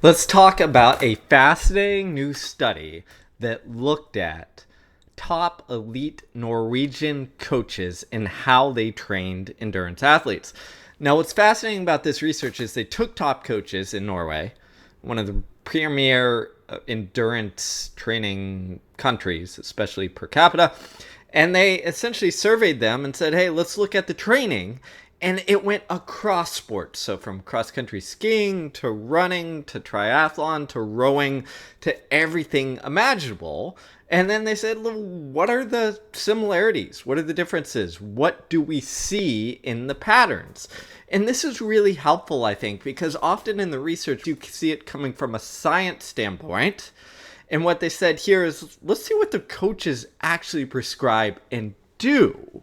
Let's talk about a fascinating new study that looked at top elite Norwegian coaches and how they trained endurance athletes. Now, what's fascinating about this research is they took top coaches in Norway, one of the premier endurance training countries, especially per capita, and they essentially surveyed them and said, hey, let's look at the training. And it went across sports. So from cross-country skiing to running to triathlon to rowing to everything imaginable. And then they said, what are the similarities? What are the differences? What do we see in the patterns? And this is really helpful, I think, because often in the research, you see it coming from a science standpoint. And what they said here is, let's see what the coaches actually prescribe and do,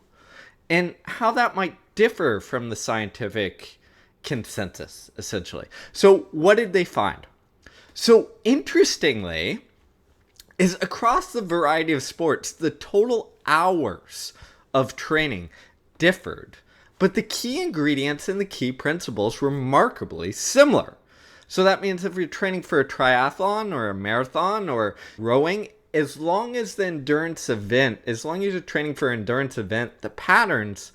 and how that might differ from the scientific consensus, essentially. So what did they find? So interestingly, is across the variety of sports, the total hours of training differed, but the key ingredients and the key principles were remarkably similar. So that means if you're training for a triathlon or a marathon or rowing, as long as the endurance event, as long as you're training for an endurance event, the patterns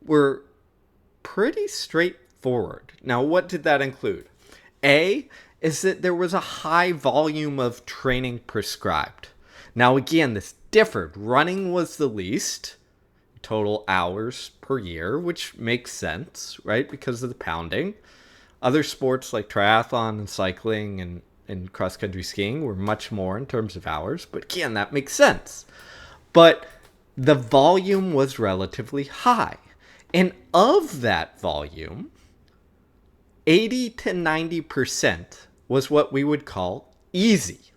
were pretty straightforward. Now, what did that include? A is that there was a high volume of training prescribed. Now, again, this differed. Running was the least, total hours per year, which makes sense, right? Because of the pounding. Other sports like triathlon and cycling and cross-country skiing were much more in terms of hours. But again, that makes sense. But the volume was relatively high. And of that volume, 80 to 90% was what we would call easy.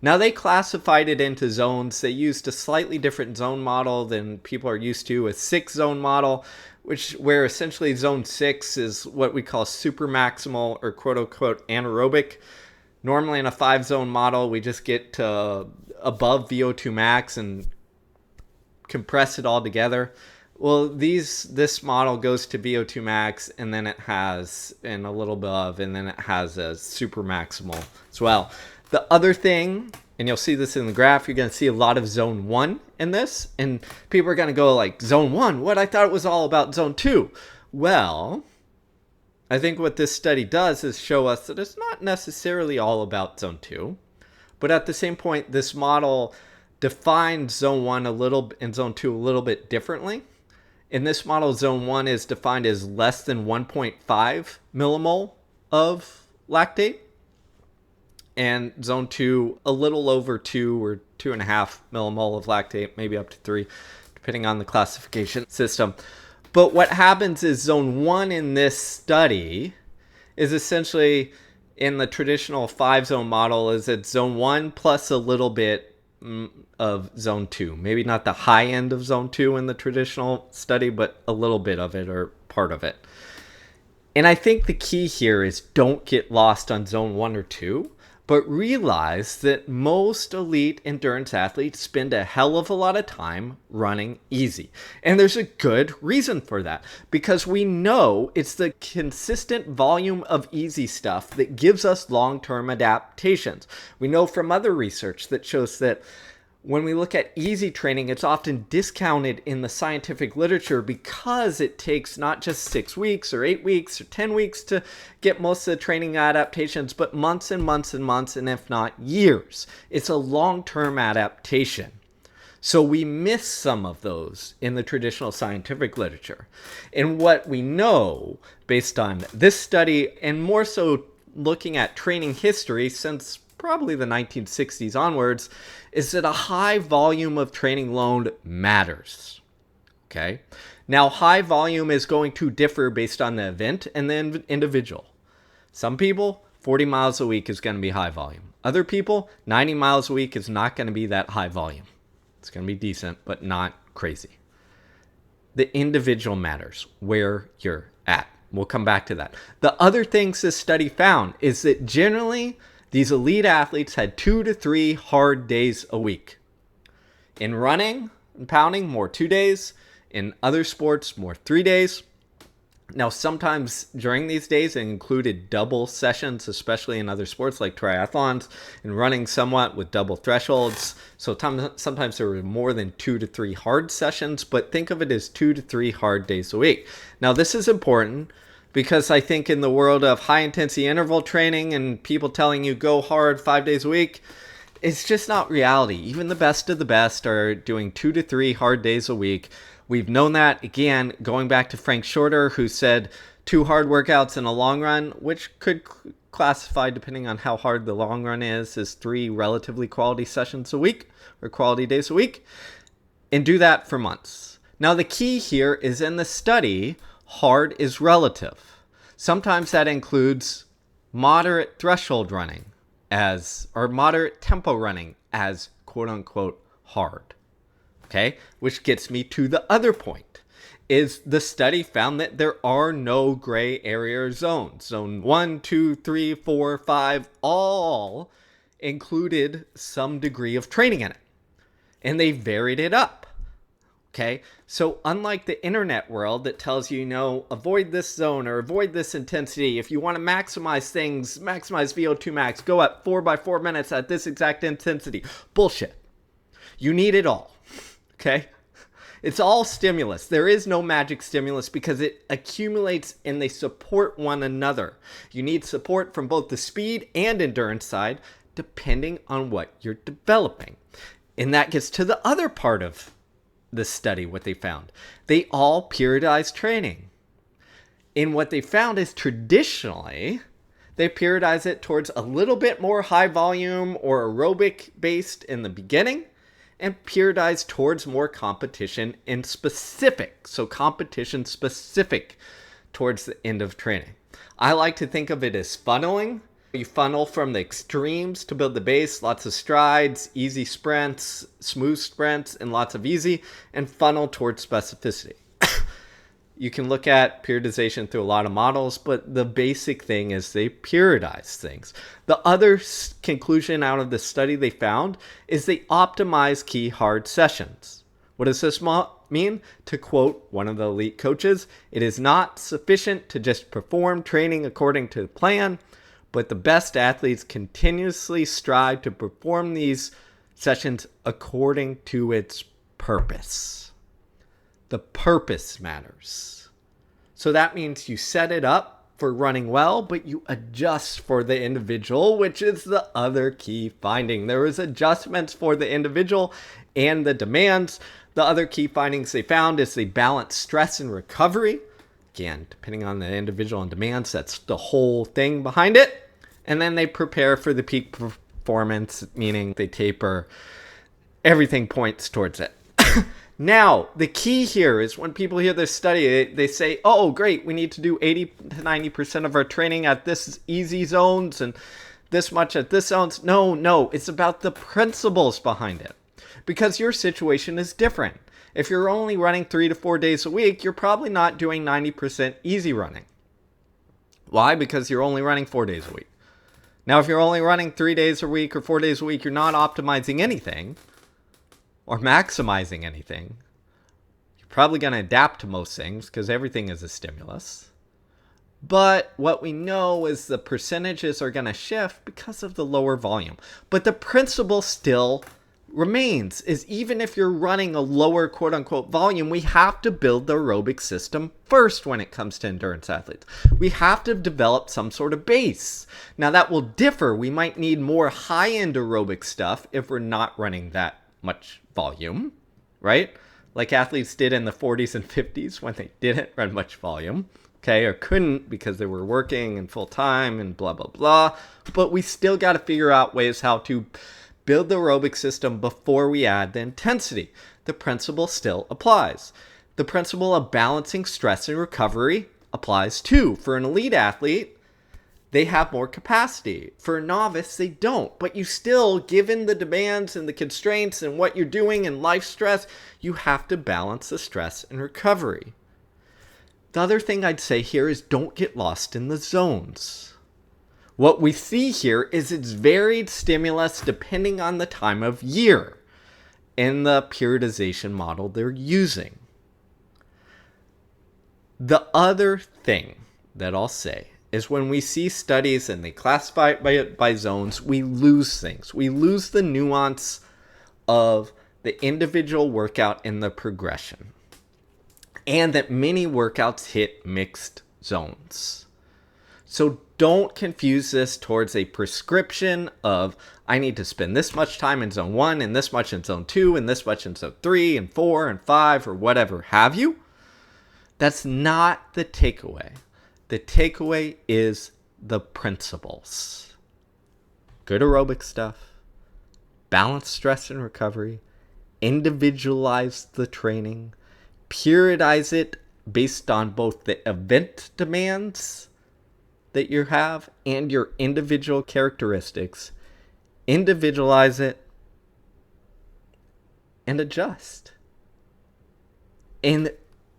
Now, they classified it into zones. They used a slightly different zone model than people are used to, a 6-zone model, where essentially zone 6 is what we call super maximal or quote-unquote anaerobic. Normally in a 5-zone model, we just get to above VO2 max and compress it all together. Well, this model goes to VO2 max, and then it has, and a little above, and then it has a super maximal as well. The other thing, and you'll see this in the graph, you're going to see a lot of zone 1 in this, and people are going to go like, zone 1? What? I thought it was all about zone 2. Well, I think what this study does is show us that it's not necessarily all about zone 2, but at the same point, this model defines zone 1 a little and zone 2 a little bit differently. In this model, zone 1 is defined as less than 1.5 millimole of lactate, and zone 2 a little over 2 or 2.5 millimole of lactate, maybe up to 3, depending on the classification system. But what happens is zone 1 in this study is essentially, in the traditional 5-zone model, is that zone 1 plus a little bit of zone 2. Maybe not the high end of zone 2 in the traditional study, but a little bit of it or part of it. And I think the key here is don't get lost on zone 1 or 2, but realize that most elite endurance athletes spend a hell of a lot of time running easy. And there's a good reason for that, because we know it's the consistent volume of easy stuff that gives us long-term adaptations. We know from other research that shows that when we look at easy training, it's often discounted in the scientific literature because it takes not just 6 weeks or 8 weeks or 10 weeks to get most of the training adaptations, but months and months and months, and if not years. It's a long-term adaptation. So we miss some of those in the traditional scientific literature. And what we know based on this study, and more so looking at training history since probably the 1960s onwards, is that a high volume of training load matters. Okay? Now, high volume is going to differ based on the event and the individual. Some people, 40 miles a week is going to be high volume. Other people, 90 miles a week is not going to be that high volume. It's going to be decent, but not crazy. The individual matters, where you're at. We'll come back to that. The other things this study found is that generally, these elite athletes had 2 to 3 hard days a week. In running and pounding, more 2 days. In other sports, more 3 days. Now, sometimes during these days, it included double sessions, especially in other sports like triathlons and running somewhat with double thresholds. So sometimes there were more than 2 to 3 hard sessions, but think of it as 2 to 3 hard days a week. Now, this is important because I think in the world of high intensity interval training and people telling you go hard 5 days a week, it's just not reality. Even the best of the best are doing 2 to 3 hard days a week. We've known that, again, going back to Frank Shorter, who said 2 hard workouts in a long run, which could classify, depending on how hard the long run is, as 3 relatively quality sessions a week or quality days a week, and do that for months. Now, the key here is in the study, hard is relative. Sometimes that includes moderate threshold running or moderate tempo running as quote unquote hard. Okay, which gets me to the other point, is the study found that there are no gray area zones. Zone 1, 2, 3, 4, 5, all included some degree of training in it. And they varied it up. Okay, so unlike the internet world that tells you, avoid this zone or avoid this intensity, if you want to maximize things, maximize VO2 max, go at 4x4 minutes at this exact intensity. Bullshit. You need it all. Okay? It's all stimulus. There is no magic stimulus because it accumulates and they support one another. You need support from both the speed and endurance side depending on what you're developing. And that gets to the other part of the study, what they found. They all periodize training. And what they found is traditionally, they periodize it towards a little bit more high volume or aerobic based in the beginning, and periodize towards more competition and specific. So competition specific towards the end of training. I like to think of it as funneling. You funnel from the extremes to build the base, lots of strides, easy sprints, smooth sprints, and lots of easy, and funnel towards specificity. You can look at periodization through a lot of models, but the basic thing is they periodize things. The other conclusion out of the study they found is they optimize key hard sessions. What does this mean? To quote one of the elite coaches, it is not sufficient to just perform training according to the plan, but the best athletes continuously strive to perform these sessions according to its purpose. The purpose matters. So that means you set it up for running well, but you adjust for the individual, which is the other key finding. There was adjustments for the individual and the demands. The other key findings they found is they balance stress and recovery. Again, depending on the individual and demands, that's the whole thing behind it. And then they prepare for the peak performance, meaning they taper. Everything points towards it. Now, the key here is when people hear this study, they say, oh, great, we need to do 80 to 90% of our training at this easy zones and this much at this zones. No, it's about the principles behind it. Because your situation is different. If you're only running 3 to 4 days a week, you're probably not doing 90% easy running. Why? Because you're only running 4 days a week. Now, if you're only running 3 days a week or 4 days a week, you're not optimizing anything or maximizing anything. You're probably going to adapt to most things because everything is a stimulus. But what we know is the percentages are going to shift because of the lower volume. But the principle still remains, is even if you're running a lower quote-unquote volume, we have to build the aerobic system first when it comes to endurance athletes. We have to develop some sort of base. Now that will differ. We might need more high-end aerobic stuff if we're not running that much volume, right? Like athletes did in the 40s and 50s when they didn't run much volume, okay, or couldn't because they were working and full-time and blah, blah, blah. But we still got to figure out ways how to build the aerobic system before we add the intensity. The principle still applies. The principle of balancing stress and recovery applies too. For an elite athlete, they have more capacity. For a novice, they don't. But you still, given the demands and the constraints and what you're doing and life stress, you have to balance the stress and recovery. The other thing I'd say here is don't get lost in the zones. What we see here is it's varied stimulus depending on the time of year in the periodization model they're using. The other thing that I'll say is when we see studies and they classify it by zones, we lose things. We lose the nuance of the individual workout and the progression. And that many workouts hit mixed zones. So don't confuse this towards a prescription of I need to spend this much time in zone 1 and this much in zone 2 and this much in zone 3 and 4 and 5 or whatever have you. That's not the takeaway. The takeaway is the principles. Good aerobic stuff, balanced stress and recovery, individualize the training, periodize it based on both the event demands that you have and your individual characteristics, individualize it, and adjust. And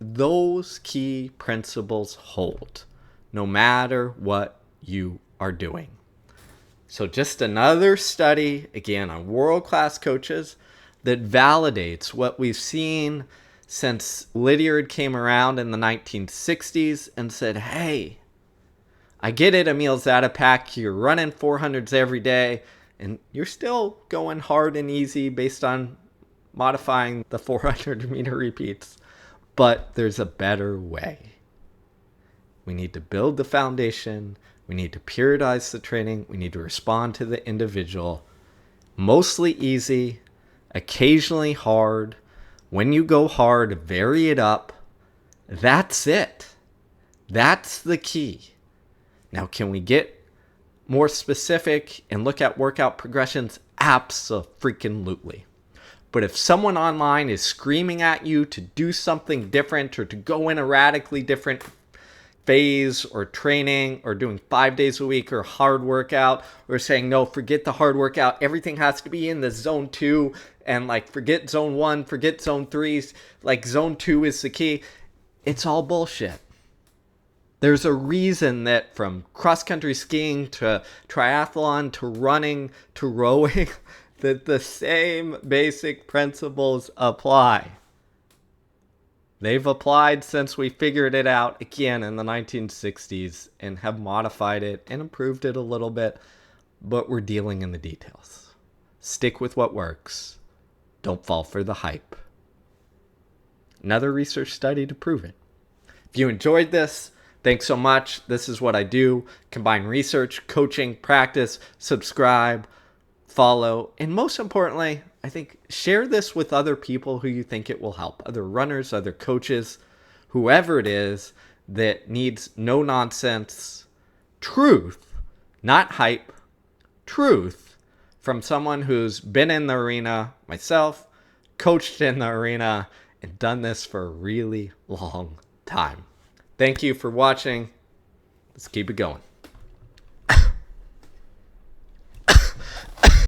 those key principles hold no matter what you are doing. So just another study, again, on world-class coaches that validates what we've seen since Lydiard came around in the 1960s and said, hey, I get it, Emil Zatopek, you're running 400s every day, and you're still going hard and easy based on modifying the 400-meter repeats. But there's a better way. We need to build the foundation. We need to periodize the training. We need to respond to the individual. Mostly easy, occasionally hard. When you go hard, vary it up. That's it. That's the key. Now, can we get more specific and look at workout progressions? Abso-freaking-lutely. But if someone online is screaming at you to do something different or to go in a radically different phase or training or doing 5 days a week or hard workout or saying, no, forget the hard workout. Everything has to be in the zone 2 and like forget zone 1, forget zone 3. Like zone 2 is the key. It's all bullshit. There's a reason that from cross-country skiing to triathlon to running to rowing, that the same basic principles apply. They've applied since we figured it out again in the 1960s and have modified it and improved it a little bit, but we're dealing in the details. Stick with what works. Don't fall for the hype. Another research study to prove it. If you enjoyed this, thanks so much. This is what I do. Combine research, coaching, practice, subscribe, follow, and most importantly, I think share this with other people who you think it will help. Other runners, other coaches, whoever it is that needs no nonsense truth, not hype, truth from someone who's been in the arena, myself, coached in the arena, and done this for a really long time. Thank you for watching. Let's keep it going.